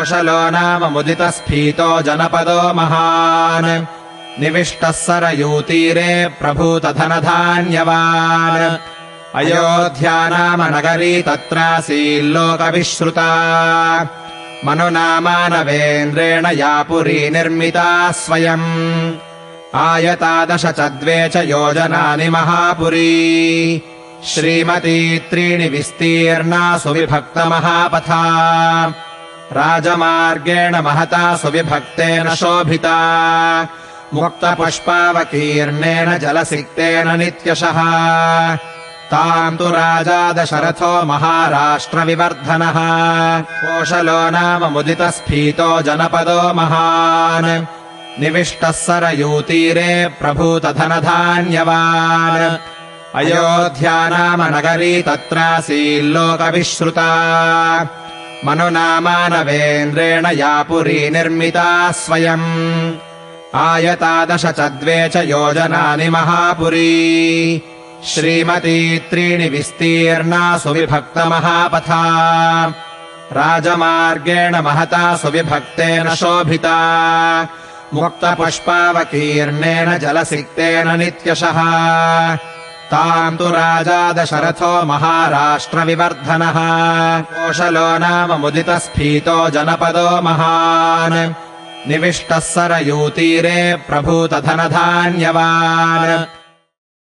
कोशलो नाम मुदितस्फीतो जनपदो महान् निविष्टः सरयूतीरे प्रभूतधनधान्यवान् अयोध्या नाम नगरी तत्रासील्लोकविश्रुता मनुनामानवेन्द्रेण या पुरी निर्मिता स्वयम् आयतादश चद्वे च योजनानि महापुरी श्रीमती त्रीणि विस्तीर्णा सुविभक्तमहापथा राजमार्गेण महता सुविभक्तेन शोभिता मुक्तपुष्पावकीर्णेन जलसिक्तेन नित्यशः ताम् तु राजा दशरथो महाराष्ट्रविवर्धनः कोशलो नाम मुदितस्फीतो जनपदो महान् निविष्टः सरयूतीरे प्रभूतधनधान्यवान् अयोध्या नाम नगरी तत्रासील्लोकविश्रुता मनुनामानवेन्द्रेण या पुरी निर्मिता स्वयम् आयतादश चद्वे च योजनानि महापुरी श्रीमती त्रीणि विस्तीर्णा सुविभक्तमहापथा राजमार्गेण महता सुविभक्तेन शोभिता मुक्तपुष्पावकीर्णेन जलसिक्तेन नित्यशः ताम् तु राजा दशरथो महाराष्ट्रविवर्धनः कोशलो नाम मुदितस्फीतो जनपदो महान् निविष्टः सरयूतीरे प्रभूतधनधान्यवान्